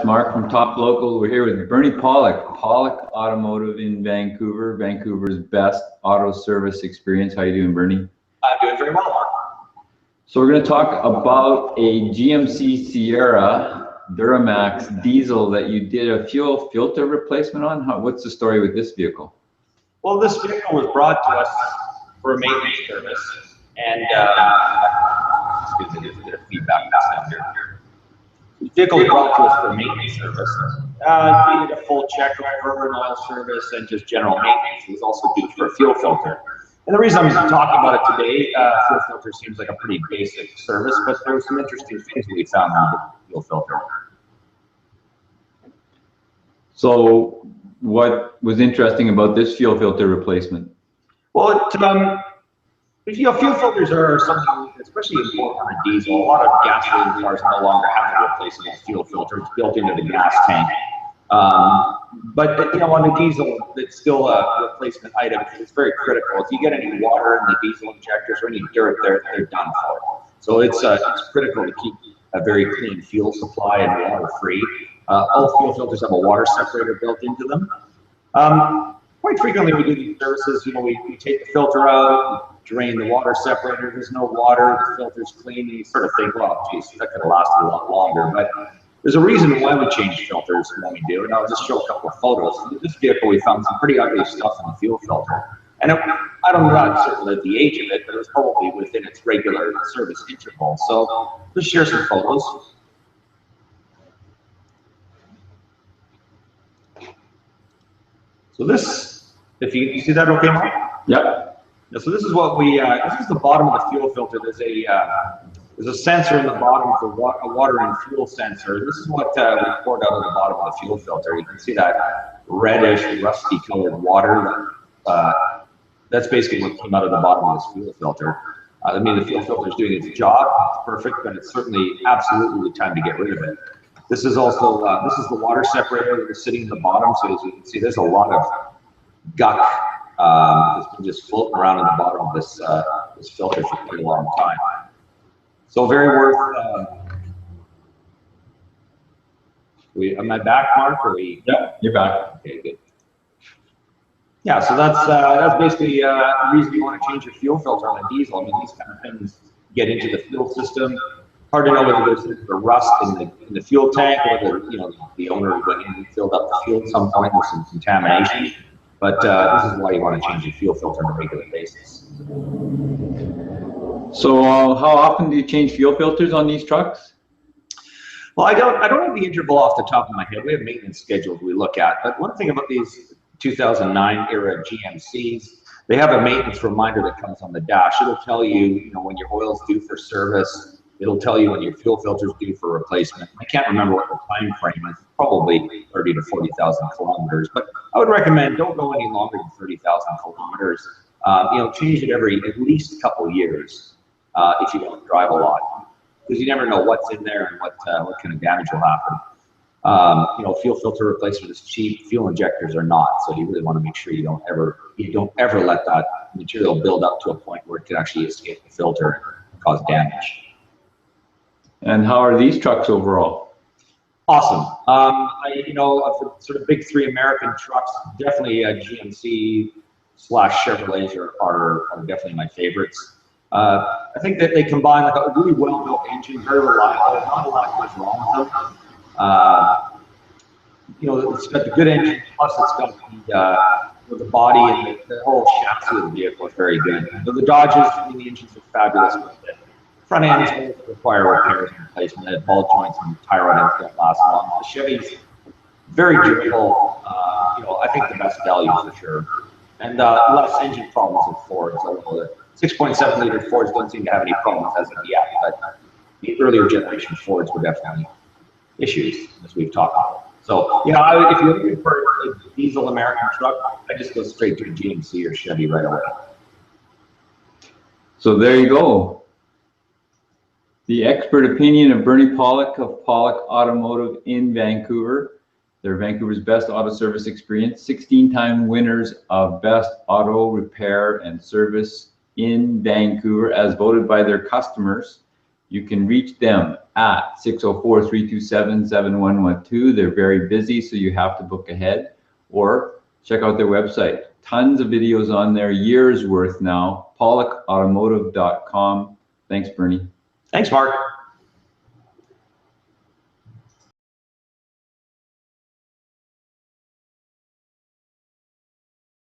Mark from Top Local. We're here with Bernie Pawlik, Pawlik Automotive in Vancouver, Vancouver's best auto service experience. How you doing, Bernie? I'm doing very well, Mark. So we're going to talk about a GMC Sierra Duramax diesel that you did a fuel filter replacement on. What's the story with this vehicle? Well, this vehicle was brought to us for a maintenance service, and excuse me, there's a bit of feedback here. The vehicle was brought to us for a maintenance service. It needed a full check over, an oil service, and just general maintenance. It was also due for a fuel filter. And the reason I'm talking about it today, fuel filter seems like a pretty basic service, but there were some interesting things we found on the fuel filter. So what was interesting about this fuel filter replacement? Well, fuel filters are something especially important on a diesel. A lot of gasoline cars no longer have a replaceable fuel filter. It's built into the gas tank. But on a diesel, it's still a replacement item. It's very critical. If you get any water in the diesel injectors or any dirt, they're done for. So it's critical to keep a very clean fuel supply and water-free. All fuel filters have a water separator built into them. Quite frequently we do these services, we take the filter out, we drain the water separator, there's no water, the filter's clean, and you sort of think, well, geez, that could have lasted a lot longer. But there's a reason why we change filters when we do, and I'll just show a couple of photos. In this vehicle, we found some pretty ugly stuff in the fuel filter. And I don't know, I'm certain of the age of it, but it was probably within its regular service interval. So let's share some photos. So this, if you see that okay, Mark? Yep. So this is what this is the bottom of the fuel filter. There's a sensor in the bottom for a water and fuel sensor. This is what we poured out of the bottom of the fuel filter. You can see that reddish, rusty colored water. That's basically what came out of the bottom of this fuel filter. I mean, the fuel filter is doing its job. It's perfect, but it's certainly absolutely time to get rid of it. This is also, this is the water separator that is sitting at the bottom. So as you can see, there's a lot of gunk that's been just floating around in the bottom of this, this filter for quite a long time. So very worth, am I back, Mark? Or Yeah, you're back. Okay, good. Yeah, so that's basically the reason you want to change your fuel filter on a diesel. I mean, these kind of things get into the fuel system. Hard to know whether there's a rust in the fuel tank, or whether the owner went in and filled up the fuel at some point with some contamination. But this is why you want to change your fuel filter on a regular basis. So how often do you change fuel filters on these trucks? Well, I don't have the interval off the top of my head. We have maintenance schedules we look at. But one thing about these 2009 era GMCs, they have a maintenance reminder that comes on the dash. It'll tell you, when your oil's due for service. It'll tell you when your fuel filter is due for replacement. I can't remember what the time frame is, probably 30 to 40,000 kilometers, but I would recommend don't go any longer than 30,000 kilometers. Change it every at least a couple years if you don't drive a lot, because you never know what's in there and what kind of damage will happen. Fuel filter replacement is cheap. Fuel injectors are not, so you really want to make sure you don't ever let that material build up to a point where it could actually escape the filter and cause damage. And how are these trucks overall? Awesome. Of the sort of big three American trucks, definitely GMC / Chevrolets are definitely my favorites. I think that they combine like a really well-built engine, very reliable, not a lot goes wrong with them. It's got the good engine, plus it's got the body and the whole chassis of the vehicle is very good. The Dodges, the engines are fabulous with it. Front ends require repairs and replacement. Ball joints and tie rod ends don't last long. The Chevy's very durable. I think the best value for sure, and less engine problems with Fords. Although the 6.7 liter Fords don't seem to have any problems as of yet, but the earlier generation Fords were definitely issues, as we've talked about. So if you're looking for a diesel American truck, I just go straight to a GMC or Chevy right away. So there you go. The expert opinion of Bernie Pawlik of Pawlik Automotive in Vancouver. They're Vancouver's best auto service experience, 16-time winners of best auto repair and service in Vancouver as voted by their customers. You can reach them at 604-327-7112. They're very busy, so you have to book ahead, or check out their website. Tons of videos on there, years worth now, pawlikautomotive.com. Thanks, Bernie. Thanks, Mark.